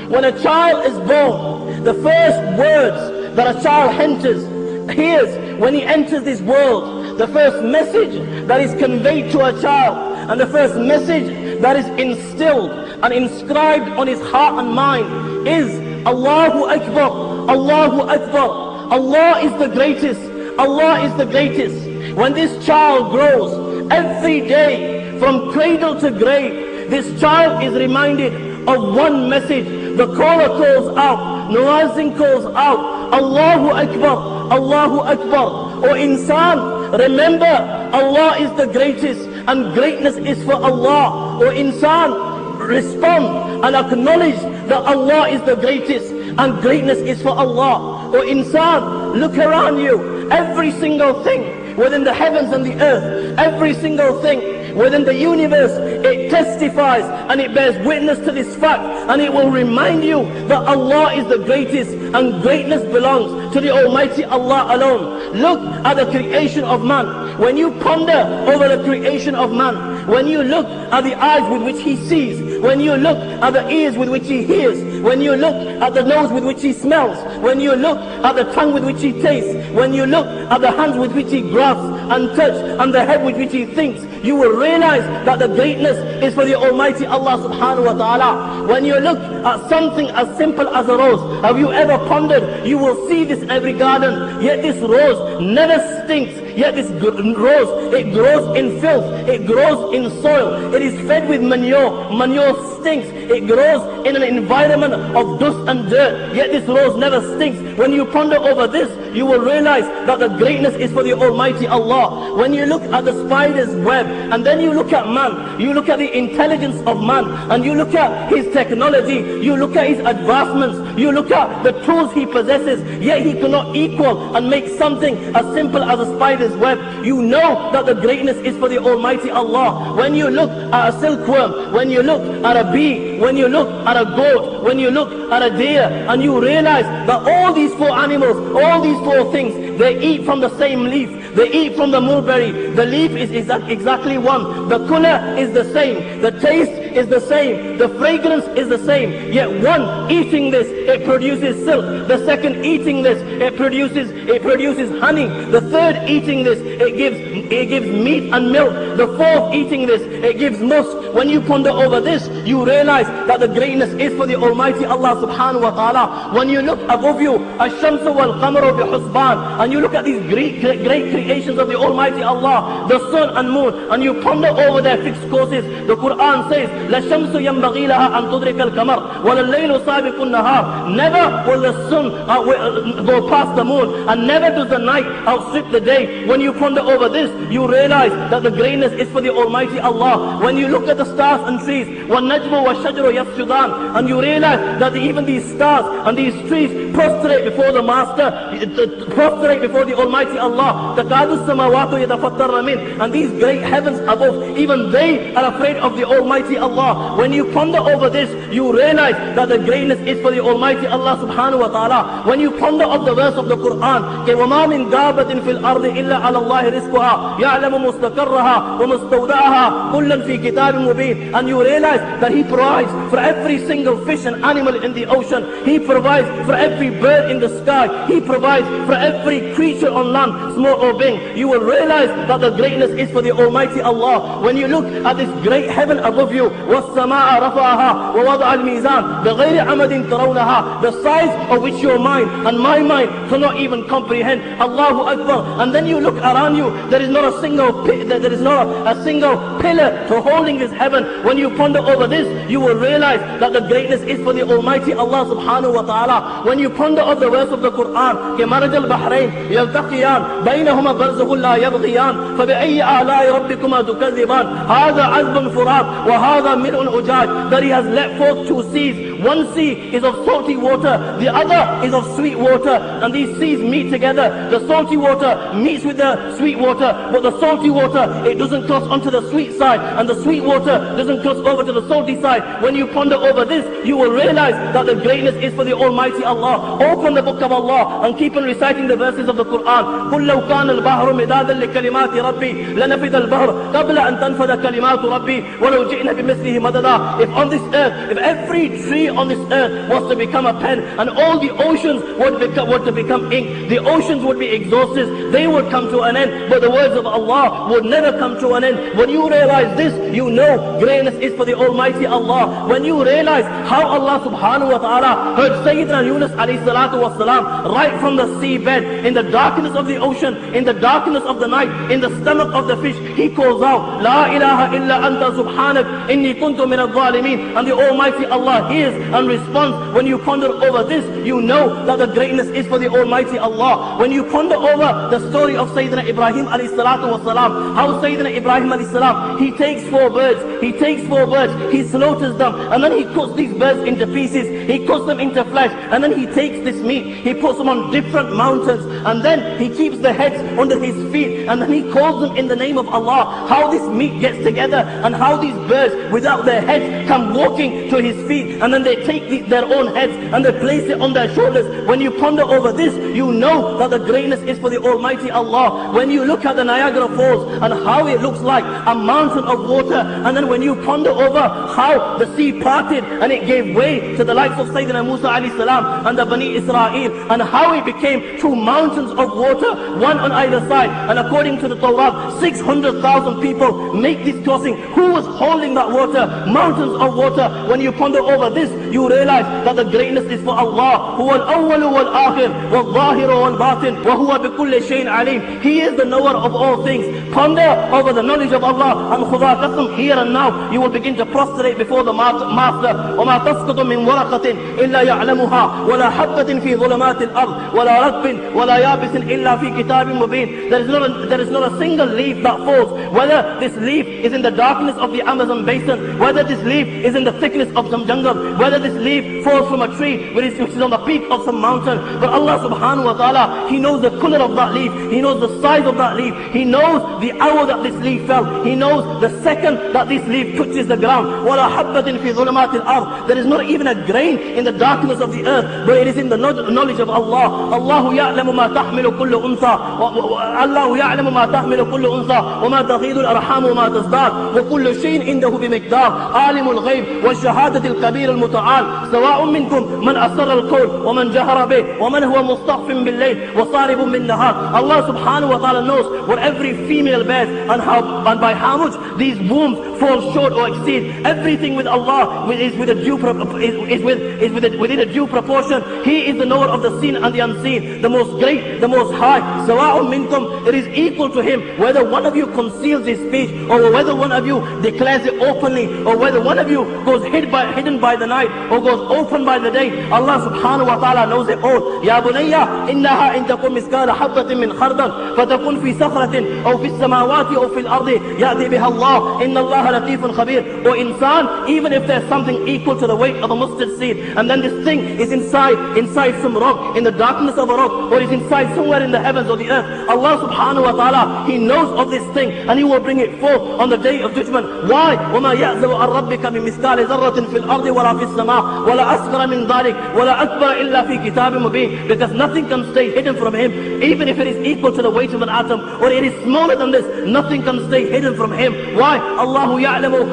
When a child is born, the first words that a child hears when he enters this world, the first message that is conveyed to a child, and the first message that is instilled and inscribed on his heart and mind is Allahu Akbar, Allahu Akbar. Allah is the greatest, Allah is the greatest. When this child grows, every day from cradle to grave, this child is reminded of one message. The caller calls out, Muazzin calls out, Allahu Akbar, Allahu Akbar. O insan, remember Allah is the greatest and greatness is for Allah. O insan, respond and acknowledge that Allah is the greatest and greatness is for Allah. O insan, look around you. Every single thing within the heavens and the earth, every single thing within the universe, it testifies and it bears witness to this fact, and it will remind you that Allah is the greatest and greatness belongs to the Almighty Allah alone. Look at the creation of man. When you ponder over the creation of man, when you look at the eyes with which he sees, when you look at the ears with which he hears, when you look at the nose with which he smells, when you look at the tongue with which he tastes, when you look at the hands with which he grasps and touches, and the head with which he thinks, you will realize that the greatness is for the Almighty Allah subhanahu wa ta'ala. When you look at something as simple as a rose, have you ever pondered? You will see this in every garden, yet this rose never stinks. Yet this rose, it grows in filth, it grows in soil, it is fed with manure, manure stinks, it grows in an environment of dust and dirt, yet this rose never stinks. When you ponder over this, you will realize that the greatness is for the Almighty Allah. When you look at the spider's web, and then you look at man, you look at the intelligence of man, and you look at his technology, you look at his advancements, you look at the tools he possesses, yet he cannot equal and make something as simple as a spider's web. You know that the greatness is for the Almighty Allah. When you look at a silkworm, when you look at a bee, when you look at a goat, when you look at a deer, and you realize that all these four animals, all these four things, they eat from the same leaf, they eat from the mulberry. The leaf is exactly one, the color is the same, the taste is the same, the fragrance is the same, yet one eating this, it produces silk. The second eating this, it produces honey. The third eating this, it gives meat and milk. The fourth eating this, it gives musk. When you ponder over this, you realize that the greatness is for the Almighty Allah subhanahu wa ta'ala. When you look above you, ash-shamsu wal-qamaru bi-husban, and you look at these great creations of the Almighty Allah, the sun and moon, and you ponder over their fixed courses, the Quran says, La shamsu yanbaghi laha an tudrika al-qamar wa al-laylu sabiqu an-nahar. Never will the sun go past the moon, and never does the night outstrip the day. When you ponder over this, you realize that the greatness is for the Almighty Allah. When you look at the stars and trees, وَالنَّجْمُ وَالشَّجْرُ يَسْجُدَانِ, and you realize that even these stars and these trees prostrate before the Master, prostrate before the Almighty Allah. تَكَادُ السَّمَاوَاتُ يَتَفَطَّرْنَ مِنْهُ, and these great heavens above, even they are afraid of the Almighty Allah. When you ponder over this, you realize that the greatness is for the Almighty Allah subhanahu wa ta'ala. When you ponder of the verse of the Quran, وَمَا مِنْ دَابَةٍ فِي الْأَرْضِ إِلَّا عَلَى اللَّهِ رِزْقُهَا يَعْلَمُ مُسْتَقَرَّهَا وَمُسْتَوْدَعَهَا كُلًّا فِي كِتَابٍ مُبِينٍ, and you realize that He provides for every single fish and animal in the ocean. He provides for every bird in the sky. He provides for every creature on land, small or big. You will realize that the greatness is for the Almighty Allah. When you look at this great heaven above you, وَالسَّمَاءَ رَفَعَهَا وَوَضَعَ الْمِيزَانَ بِغَيْرِ عَمَدٍ تَرَوْنَهَا, the size of which your mind and my mind cannot even comprehend. Allahu Akbar. And then you look around you, there is not a single pillar to holding this heaven. When you ponder over this, you will realize that the greatness is for the Almighty Allah subhanahu wa ta'ala. When you ponder of the verse of the Quran, كَمَرَجَ الْبَحْرَيْنِ يَلْتَقِيَانِ بَيْنَهُمَا بَرْزَخٌ لَا يَبْغِيَانِ فَبِأَيِّ آلَاءِ رَبِّكُمَا تُكَذِّبَانِ هَذَا عَذْبٌ فُرَاتٌ وَهَذَا مِلْءٌ أُجَاجٌ, that He has let forth two seas. One sea is of salty water, the other is of sweet water, and these seas meet together. The salty water meets with the sweet water, but the salty water, it doesn't cross onto the sweet side, and the sweet water doesn't cross over to the salty side. When you ponder over this, you will realize that the greatness is for the Almighty Allah. Open the book of Allah and keep on reciting the verses of the Quran. قُلْ لَوْ كَانَ الْبَحْرُ مِدَادًا لِكَلِمَاتِ رَبِّي لَنَفِدَ الْبَحْرُ قَبْلَ أَن تَنْفَدَ كَلِمَاتُ رَبِّي وَلَوْ جِئْنَا بِمِثْلِهِ مَدَدًا. If on this earth, if every tree sea on this earth was to become a pen, and all the oceans were to become ink. The oceans would be exhausted, they would come to an end, but the words of Allah would never come to an end. When you realize this, you know greatness is for the Almighty Allah. When you realize how Allah subhanahu wa ta'ala heard Sayyidina Yunus alayhi salatu wasalam right from the seabed, in the darkness of the ocean, in the darkness of the night, in the stomach of the fish, he calls out, La ilaha illa anta subhanak inni kuntu min al-zalimin. And the Almighty Allah hears and responds. When you ponder over this, you know that the greatness is for the Almighty Allah. When you ponder over the story of Sayyidina Ibrahim alayhi salatu wasalam, how Sayyidina Ibrahim alayhi salam, he takes 4 birds, he slaughters them, and then he cuts these birds into pieces, he cuts them into flesh, and then he takes this meat, he puts them on different mountains, and then he keeps the heads under his feet, and then he calls them in the name of Allah. How this meat gets together, and how these birds without their heads come walking to his feet, and then they take their own heads and they place it on their shoulders. When you ponder over this, you know that the greatness is for the Almighty Allah. When you look at the Niagara Falls and how it looks like a mountain of water, and then when you ponder over how the sea parted and it gave way to the likes of Sayyidina Musa alayhi salam and the Bani Israel, and how it became 2 mountains of water, one on either side, and according to the Torah, 600,000 people make this crossing. Who was holding that water? Mountains of water. When you ponder over this, you realize that the greatness is for Allah. Huwa al-awwal wal-akhir wal-zahir wal-batin wa huwa bi kulli shay'in alim. He is the knower of all things. Ponder over the knowledge of Allah, and Khuda qasam, here and now you will begin to prostrate before the Master. وَمَا تَسْقُطُ مِنْ وَرَقَةٍ إِلَّا يَعْلَمُهَا وَلَا حَبَّةٍ فِي ظُلُمَاتِ الْأَرْضِ وَلَا رَطْبٍ وَلَا يَابِسٍ إِلَّا فِي كِتَابٍ مُبِينٍ. There is not a single leaf that falls, whether this leaf is in the darkness of the Amazon basin, whether this leaf is in the thickness of some jungle, whether this leaf falls from a tree which is on the peak of some mountain. But Allah subhanahu wa ta'ala, He knows the color of that leaf, He knows the size of that leaf, He knows the hour that this leaf fell, He knows the second that this leaf touches the ground. وَلَا حَبَّةٍ فِي ظُلُمَاتِ الْأَرْضِ. There is not even a grain in the darkness of the earth, but it is in the knowledge of Allah. Allah يَعْلَمُ مَا تَحْمِلُ كُلُّ أُنْثَى Allah يَعْلَمُ مَا تَحْمِلُ كُلُّ أُنْثَى وَمَا تَغِيضُ الْأَرْحَامُ وَمَا تَزْدَادُ وَكُلُّ شَيْءٍ عِنْدَهُ بِمِقْدَارٍ عَالِمُ الْغَيْبِ وَالشَّهَادَةِ الْكَبِيرُ الْمُتَعَالِ سَوَاءٌ مِنْكُمْ مَنْ أَسَرَّ الْقَوْلَ وَمَنْ جَهَرَ بِهِ وَمَنْ هُوَ مُسْتَخْفٍ بِاللَّيْلِ وَصَارِبٌ بِالنَّهَارِ. Allah subhanahu wa ta'ala knows what every female bears, and by how much these wombs fall short or exceed. Everything with Allah is within a due proportion. He is the knower of the seen and the unseen, the most great, the most high. Sawa'un minkum, it is equal to him whether one of you conceals his speech, or whether one of you declares it openly, or whether one of you goes hidden by the night, or goes open by the day. Allah subhanahu wa ta'ala knows it all. Ya bunayya innaha in takum miskala habbatin min khardal fatakun fi sakhratin aw fi samawati aw fi al-ardi ya'ti biha Allah inna Allah latifun khabir. Or insan, even if there's something equal to the weight of a mustard seed, and then this thing is inside some rock, in the darkness of a rock, or is inside somewhere in the heavens or the earth, Allah subhanahu wa ta'ala, He knows of this thing, and He will bring it forth on the day of judgment. Why? وَمَا يَعْزَبُ عَنْ رَبِّكَ مِنْ مِثْقَالِ ذَرَّةٍ فِي الْأَرْضِ وَلَا فِي السَّمَاءِ وَلَا أَصْغَرَ مِنْ ذَلِكَ وَلَا أَكْبَرَ إِلَّا فِي كِتَابٍ مُبِينٍ. Because nothing can stay hidden from Him, even if it is equal to the weight of an atom, or it is smaller than this, nothing can stay hidden from Him. Why? Allahu ya'lamu,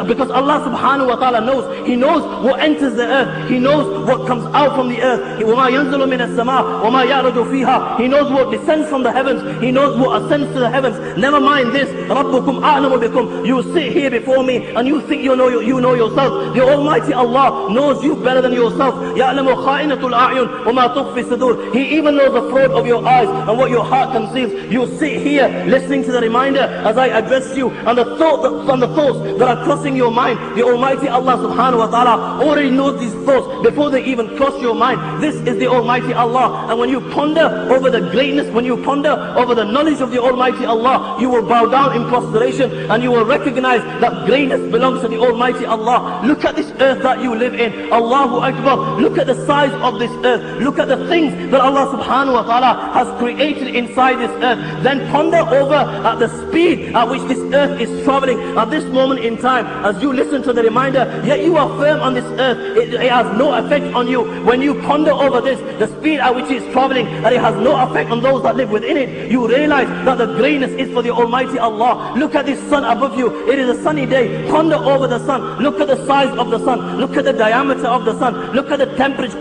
because Allah subhanahu wa ta'ala knows. He knows what enters the earth, He knows what comes out from the earth. وَمَا يَنزُلُ مِنَ السَّمَاءِ وَمَا يَعْرُجُ فِيهَا. He knows what descends from the heavens, He knows what ascends to the heavens. Never mind this, رَبُّكُمْ أَعْلَمُ بِكُمْ. You sit here before me and you think you know yourself. The Almighty Allah knows you better than yourself. يَعْلَمُ خَائِنَةُ الْأَعْيُنِ وَمَا تُخْفِي الصُّدُورِ. He even knows the fraud of your eyes and what your heart conceals. You sit here listening to the reminder as I address you, and the thoughts that are crossing your mind. The Almighty Allah subhanahu wa ta'ala already knows these thoughts before they even cross your mind. This is the Almighty Allah. And when you ponder over the greatness, when you ponder over the knowledge of the Almighty Allah, you will bow down in prostration, and you will recognize that greatness belongs to the Almighty Allah. Look at this earth that you live in. Allahu Akbar. Look at the size of this earth. Look at the things that Allah subhanahu wa ta'ala has created inside this earth. Then ponder over at the speed at which this earth is traveling at this moment in time. As you listen to the reminder, yet you are firm on this earth. It has no effect on you. When you ponder over this, the speed at which it is traveling, and it has no effect on those that live within it, you realize that the greatness is for the Almighty Allah. Look at this sun above you. It is a sunny day. Ponder over the sun. Look at the size of the sun. sun, look at the diameter of the sun, look at the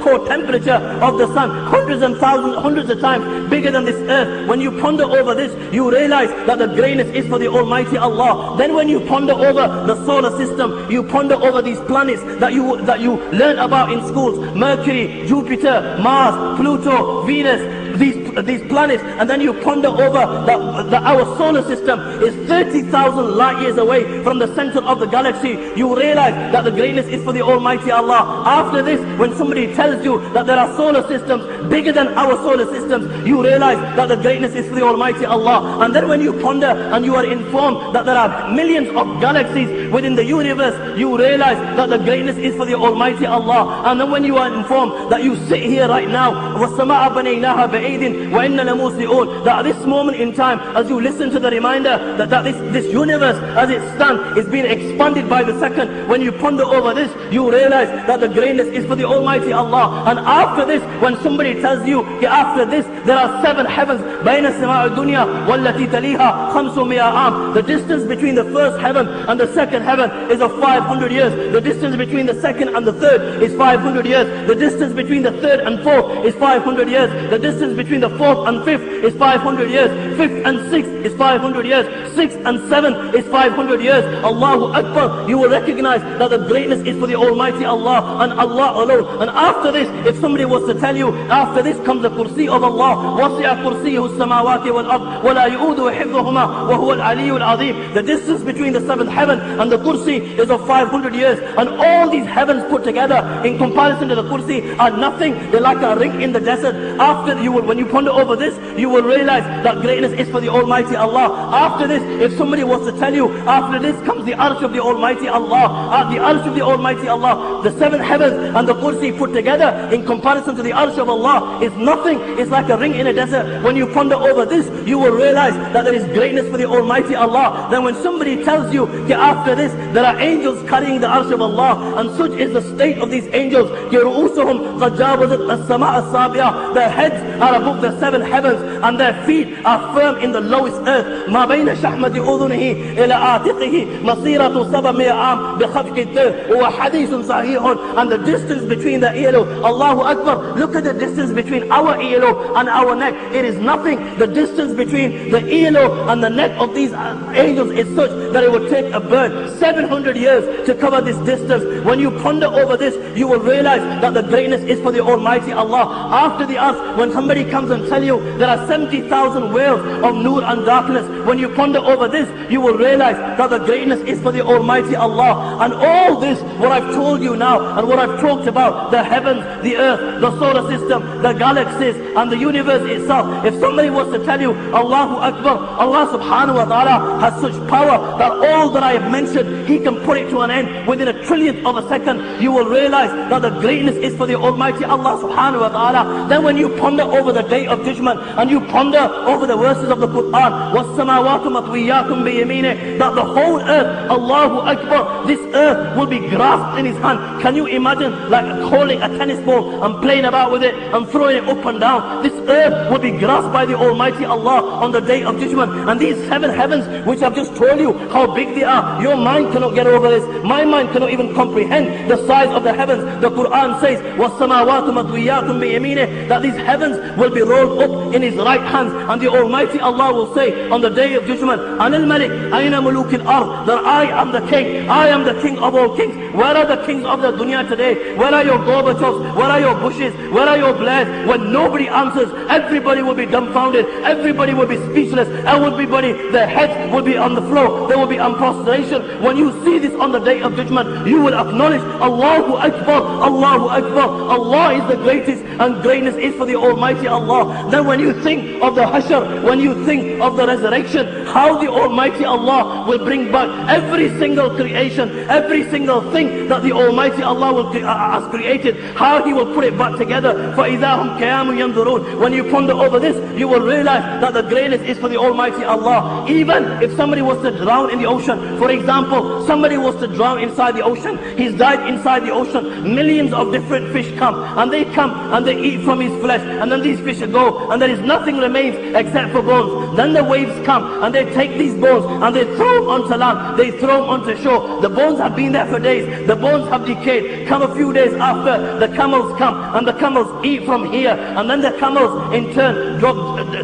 core temperature of the sun, hundreds and thousands, hundreds of times bigger than this earth. When you ponder over this, you realize that the greatness is for the Almighty Allah. Then when you ponder over the solar system, you ponder over these planets that you learn about in schools, Mercury, Jupiter, Mars, Pluto, Venus, these planets, and then you ponder over that our solar system is 30,000 light years away from the center of the galaxy. You realize that the greatness is for the Almighty Allah. After this, when somebody tells you that there are solar systems bigger than our solar systems, you realize that the greatness is for the Almighty Allah. And then when you ponder and you are informed that there are millions of galaxies within the universe, you realize that the greatness is for the Almighty Allah. And then when you are informed that you sit here right now, وَالسَّمَاءَ بَنَيْنَاهَا بِأَيْدٍ وَإِنَّا لَمُوسِعُونَ, that at this moment in time, as you listen to the reminder that this universe as it stands is being expanded by the second, when you ponder over this, you realize that the greatness is for the Almighty Allah. And after this, when somebody tells you, after this, there are 7 heavens, بَيْنَ السَّمَاءِ الدُّنْيَا وَالَّتِي تَلِيهَا 500 عام. The distance between the first heaven and the second heaven is of 500 years. The distance between the second and the third is 500 years. The distance between the third and fourth is 500 years. The distance between the fourth and fifth is 500 years. Fifth and sixth is 500 years. Sixth and seventh is 500 years. Allahu Akbar. You will recognize that the greatness is for the Almighty Allah and Allah alone. And after this, if somebody was to tell you, after this comes the kursi of Allah, وَسِعَ كُرْسِيهُ السَّمَاوَاتِ وَالْأَرْضِ وَلَا يُؤُودُهُ حِفْظُهُمَا وَهُوَ الْعَلِيُّ الْعَظِيمُ. The distance between the 7th heaven and the kursi is of 500 years. And all these heavens put together in comparison to the kursi are nothing. They're like a ring in the desert. After when you ponder over this, you will realize that greatness is for the Almighty Allah. After this, if somebody was to tell you, after this comes the arsh of the Almighty Allah, the arsh of the Almighty Allah, the 7 heavens and the kursi put together in comparison to the arsh of Allah is nothing. It's like a ring in a desert. When you ponder over this, you will realize that there is greatness for the Almighty Allah. Then when somebody tells you, after this, there are angels carrying the arsh of Allah, and such is the state of these angels. رُؤُوسُهُمْ قَدْ جَاوَزَتْ السَّمَاءَ السَّابِعَةَ. Their heads are above the 7 heavens, and their feet are firm in the lowest earth. مَا بَيْنَ شَحْمَةِ أُذُنِهِ إِلَىٰ آتِقِهِ مَصِيرَةُ 700 عام بِخَفْقِ الدَّرِ وَحَدِيثٌ صَحِيحٌ. And the distance between the earlobe, Allahu Akbar, look at the distance between our earlobe and our neck. It is nothing. The distance between the earlobe and the neck of these angels is such that it would take a bird 700 years to cover this distance. When you ponder over this, you will realize that the greatness is for the Almighty Allah. After the earth, when somebody comes and tell you there are 70,000 wells of nur and darkness, when you ponder over this, you will realize that the greatness is for the Almighty Allah. And all this, what I've told you now, and what I've talked about, the heavens, the earth, the solar system, the galaxies, and the universe itself, if somebody was to tell you, Allahu Akbar, Allah subhanahu wa ta'ala has such power that all that I have mentioned, He can put it to an end within a trillionth of a second, you will realize that the greatness is for the Almighty Allah subhanahu wa ta'ala. Then when you ponder over the day of judgment, and you ponder over the verses of the Quran, وَالسَّمَاوَاتُ مَطْوِيَّاتٌ بِيَمِينِهِ, that the whole earth, Allahu Akbar, this earth will be grasped in His hand. Can you imagine like holding a tennis ball and playing about with it and throwing it up and down? This earth will be grasped by the Almighty Allah on the day of judgment. And these 7 heavens, which I've just told you how big they are, your mind cannot get over this. My mind cannot even comprehend the size of the heavens. The Quran says, وَالسَّمَاوَاتُ مَطْوِيَّاتٌ بِيَمِينِهِ, that these heavens will be rolled up in His right hand. And the Almighty Allah will say on the day of judgment, أَنَا الْمَلِكْ أَيْنَ مُلُوكِ الْأَرْضِ, that I am the king. I am the king of all kings. Where are the kings of the dunya today? Where are your Gorbachevs? Where are your Bushes? Where are your Blairs? When nobody answers, everybody will be dumbfounded. Everybody will be speechless. Everybody, their heads will be on the floor. There will be prostration. When you see this on the day of judgment, you will acknowledge, Allahu Akbar, Allahu Akbar. Allah is the greatest, and greatness is for the Almighty Allah. Then when you think of the Hashr, when you think of the resurrection, how the Almighty Allah will bring back every single creation, every single thing that the Almighty Allah has created, how He will put it back together. فَإِذَا هُمْ قِيَامٌ يَنْظُرُونَ. When you ponder over this, you will realize that the greatness is for the Almighty Allah. Even if somebody was to drown in the ocean, for example, somebody was to drown inside the ocean, he's died inside the ocean, millions of different fish come and they eat from his flesh, and then these fish go and there is nothing remains except for bones. Then the waves come and they they take these bones and they throw them onto land, they throw them onto shore. The bones have been there for days, the bones have decayed. Come a few days after, the camels come and the camels eat from here, and then the camels in turn drop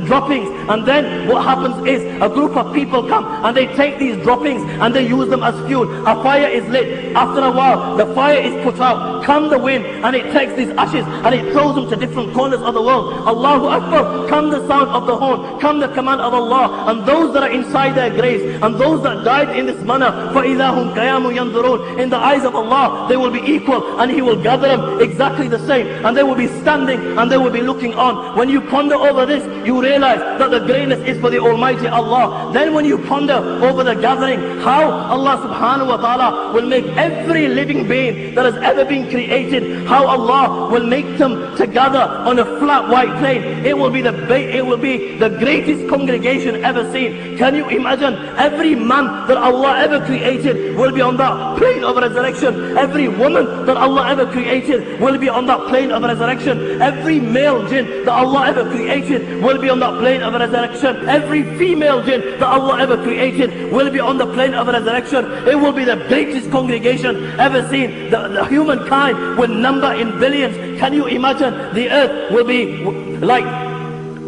droppings, and then what happens is a group of people come and they take these droppings and they use them as fuel. A fire is lit. After a while, the fire is put out. Come the wind and it takes these ashes and it throws them to different corners of the world. Allahu Akbar. Come the sound of the horn, come the command of Allah, and those that are inside their graves and those that died in this manner, فَإِذَا هُمْ قَيَامٌ يَنْظُرُونَ, in the eyes of Allah they will be equal, and He will gather them exactly the same, and they will be standing and they will be looking on. When you ponder over this, you realize that the greatness is for the Almighty Allah. Then when you ponder over the gathering, how Allah subhanahu wa ta'ala will make every living being that has ever been created, how Allah will make them to gather on a flat white plain. It will be the greatest congregation ever seen. Can you imagine? Every man that Allah ever created will be on that plane of resurrection. Every woman that Allah ever created will be on that plane of resurrection. Every male jinn that Allah ever created will be on that plane of resurrection. Every female jinn that Allah ever created will be on the plane of resurrection. It will be the greatest congregation ever seen. The humankind will number in billions. Can you imagine? The earth will be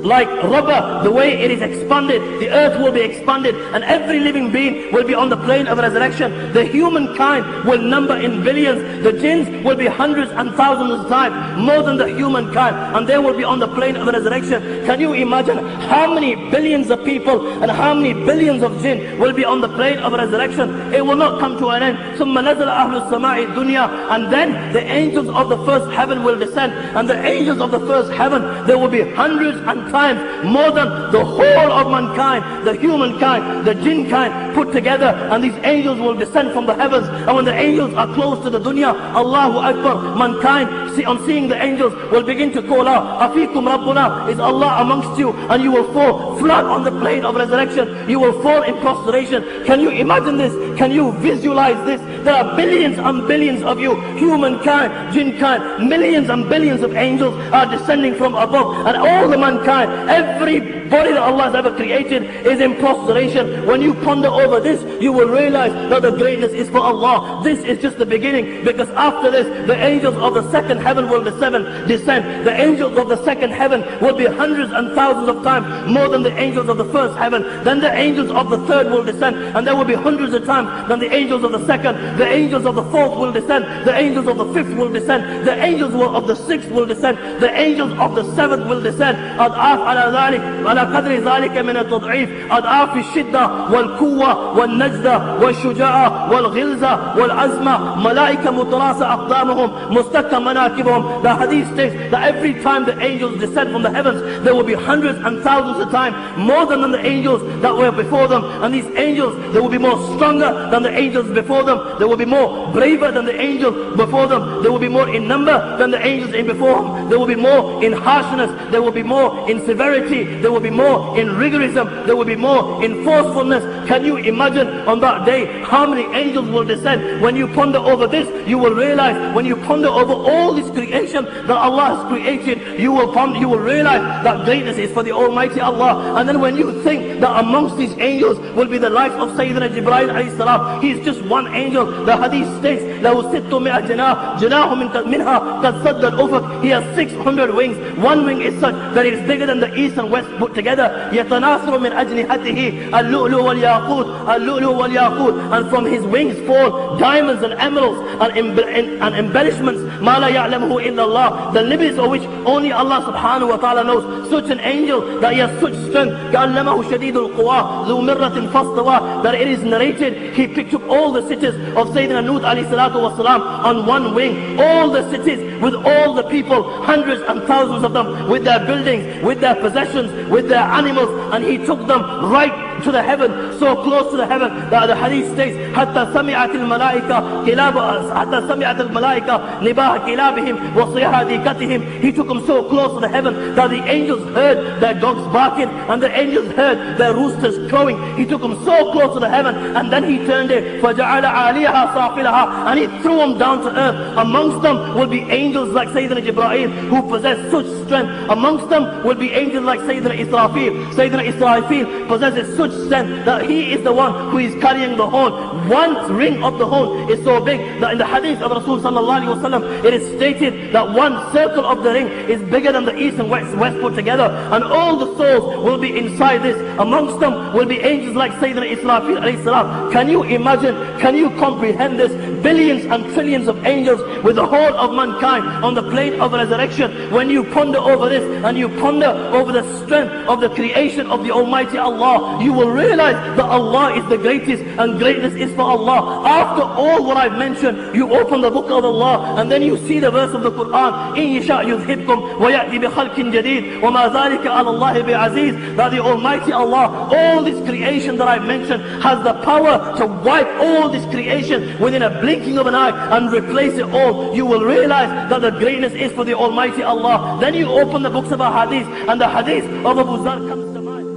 like rubber, the way it is expanded, the earth will be expanded, and every living being will be on the plane of resurrection. The humankind will number in billions. The jinns will be hundreds and thousands of times more than the humankind, and they will be on the plane of resurrection. Can you imagine how many billions of people and how many billions of jinn will be on the plane of resurrection? It will not come to an end. ثُمَّ نَزَلَ أَهْلُ السَّمَاءِ الدُّنْيَا, and then the angels of the first heaven will descend, and the angels of the first heaven, there will be hundreds and times more than the whole of mankind, the humankind, the jinn kind put together, and these angels will descend from the heavens. And when the angels are close to the dunya, Allahu Akbar, mankind on seeing the angels will begin to call out, Afikum Rabbuna, is Allah amongst you? And you will fall flat on the plane of resurrection. You will fall in prostration. Can you imagine this? Can you visualize this? There are billions and billions of you, humankind, jinn kind, millions and billions of angels are descending from above, and all the mankind, everybody that Allah has ever created is in prostration. When you ponder over this, you will realize that the greatness is for Allah. This is just the beginning, because after this, the angels of the second heaven will descend. The angels of the second heaven will be hundreds and thousands of times more than the angels of the first heaven. Then the angels of the third will descend, and there will be hundreds of times than the angels of the second. The angels of the fourth will descend. The angels of the fifth will descend. The angels of the sixth will descend. The angels of the seventh will descend. على ذلك على قدر ذلك من التضعيف، أضعاف الشدة والقوة والنجدة والشجاعة والغلظة والعزمة، ملائكة متراصة أقدامهم مستكة مناكبهم. The hadith states that every time the angels descend from the heavens, there will be hundreds and thousands of times more than the angels that were before them. And these angels, they will be more stronger than the angels before them. They will be more braver than the angels before them. They will be more in number than the angels in before them. They will be more in harshness. They will be more in severity. There will be more in rigorism. There will be more in forcefulness. Can you imagine on that day how many angels will descend? When you ponder over this, you will realize, when you ponder over all this creation that Allah has created, you will realize that greatness is for the Almighty Allah. And then when you think that amongst these angels will be the life of Sayyidina Jibreel alayhi salam, he is just one angel. The hadith states, لَهُ سِتُّمِئَ جَنَاهُ جَنَاهُ مِنْهَا قَدْ سَدَّ الْأُفُقِ. He has 600 wings. One wing is such that it is bigger than the east and west put together. يَتَنَاثَرُ مِنْ أَجْنِحَتِهِ اللُّؤْلُؤُ وَالْيَاقُوتُ اللُّؤْلُؤُ وَالْيَاقُوتُ. And from his wings fall diamonds and emeralds and embellishments. مَا لَا يَعْلَمُهُ إِلَّا اللَّهُ. The limits of which only Allah subhanahu wa ta'ala knows. Such an angel that he has such strength. كَأَلَّمَهُ شَدِيدُ الْقُوَى ذُو مِرَّةٍ فَاسْتَوَى. That it is narrated, he picked up all the cities of Sayyidina Nuh alayhi salatu wasalam on one wing. All the cities with all the people, hundreds and thousands of them, with their buildings, with their possessions, with their animals, and he took them right to the heaven, so close to the heaven that the hadith states, حتى سمعت الملائكة كلاب حتى سمعت الملائكة نباح كلابهم وصياح ديكتهم. He took them so close to the heaven that the angels heard their dogs barking and the angels heard their roosters crowing. He took them so close to the heaven, and then he turned it, فجعل عاليها صافلها, and he threw them down to earth. Amongst them will be angels like Sayyidina Jibreel who possess such strength. Amongst them will be angels like Sayyidina Israfil. Sayyidina Israfil possesses such strength that he is the one who is carrying the horn. One ring of the horn is so big that in the hadith of Rasul sallallahu alaihi wasallam, it is stated that one circle of the ring is bigger than the east and west put together. And all the souls will be inside this. Amongst them will be angels like Sayyidina Israfil alayhi salam. Can you imagine, can you comprehend this? Billions and trillions of angels with the whole of mankind on the plane of resurrection. When you ponder over this and you ponder over the strength of the creation of the Almighty Allah, you will realize that Allah is the greatest and greatness is for Allah. After all what I've mentioned, you open the book of Allah and then you see the verse of the Quran, إِن يَشَأْ يُذْهِبْكُمْ وَيَأْتِ بِخَلْقٍ جَدِيدٍ وَمَا ذَلِكَ عَلَى اللَّهِ بِعَزِيزٍ. That the Almighty Allah, all this creation that I've mentioned, has the power to wipe all this creation within a blinking of an eye and replace it all. You will realize that the greatness is for the Almighty Allah. Then you open the books of Hadith and the Hadith of Abu Zar comes to mind.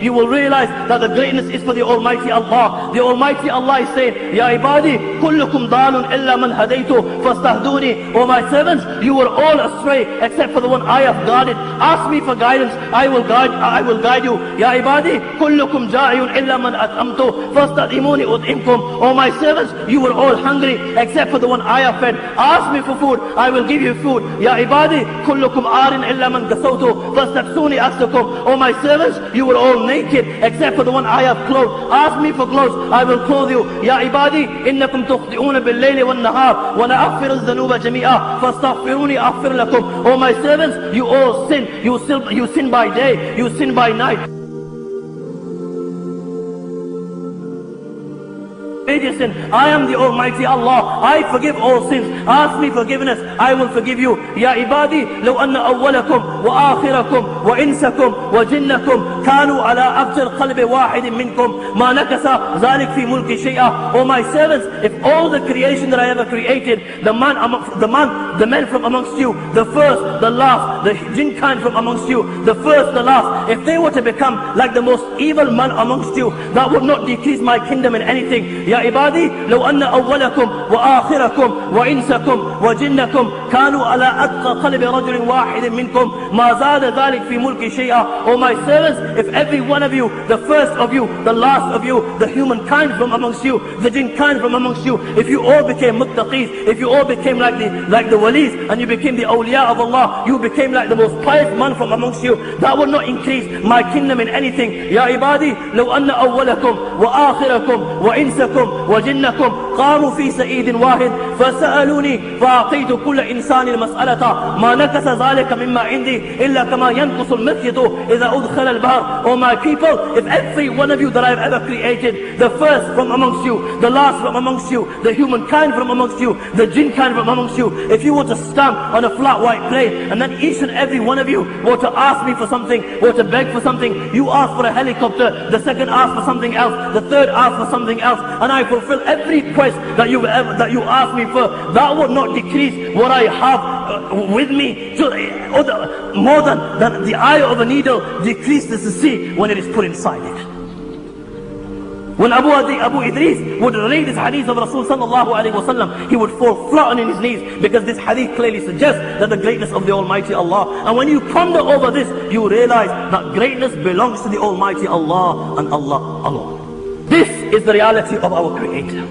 You will realize that the greatness is for the Almighty Allah. The Almighty Allah is saying, Ya ibadi, kullukum dalun illa man hadaytu fastahduni. O my servants, you were all astray except for the one I have guided. Ask me for guidance, I will guide you. Ya ibadi, kullukum ja'iyun illa man at'amtu fastadimuni ud'imkum. O my servants, you were all hungry except for the one I have fed. Ask me for food, I will give you food. Ya ibadi, kullukum arin illa man kasawtu fastaksuni aksakum. O my servants, you were all naked except for the one I have clothed. Ask me for clothes, I will clothe you. Ya ibadi, innakum tukhti'una bil-layli wan-nahar wa la aghfiru adh-dhunuba jami'a fastaghfiruni aghfir lakum. O my servants, you all sin. You sin by day, you sin by night. Sin. I am the Almighty Allah. I forgive all sins. Ask me forgiveness, I will forgive you. Ya ibadi, law anna awwalakum wa akhirakum wa insakum wa jinnakum kanu ala afjar qalbi wahidin minkum ma nakasa zalik fi mulki shay'a. O my servants, if all the creation that I ever created, the men from amongst you, the first, the last, the jinn kind from amongst you, the first, the last, if they were to become like the most evil man amongst you, that would not decrease my kingdom in anything. Ya ibadi, law anna awwalakum wa akhirakum wa insakum wa jinnakum kanu ala atqa qalbi rajulin wahidin minkum ma zada dhalik fi mulki shay'a. O my servants, if every one of you, the first of you, the last of you, the humankind from amongst you, the jinn kind from amongst you, if you all became muttaqis, if you all became like the walis, and you became the awliya of Allah, you became like the most pious man from amongst you, that would not increase my kingdom in anything. Ya ibadi, law anna awwalakum wa akhirakum wa insakum wa jinnakum qamu fi sa'idin wahid fasa'aluni fa'atitu kulla insani mas'alata ma nakasa dhalika mimma indi illa kama yanqusu al-mikhyatu idha udkhala al-bahr. O my people, if every one of you that I have ever created, the first from amongst you, the last from amongst you, the humankind from amongst you, the jinn kind from amongst you, if you were to stand on a flat white plane and then each and every one of you were to ask me for something, were to beg for something, you ask for a helicopter, the second ask for something else, the third ask for something else, and I fulfill every request that you ask me for, that would not decrease what I have with me more than the eye of a needle decreases the sea when it is put inside it. When Abu Idris would read this hadith of Rasul sallallahu alaihi wasallam, he would fall flat on his knees, because this hadith clearly suggests that the greatness of the Almighty Allah. And when you ponder over this, you realize that greatness belongs to the Almighty Allah and Allah alone. This is the reality of our Creator.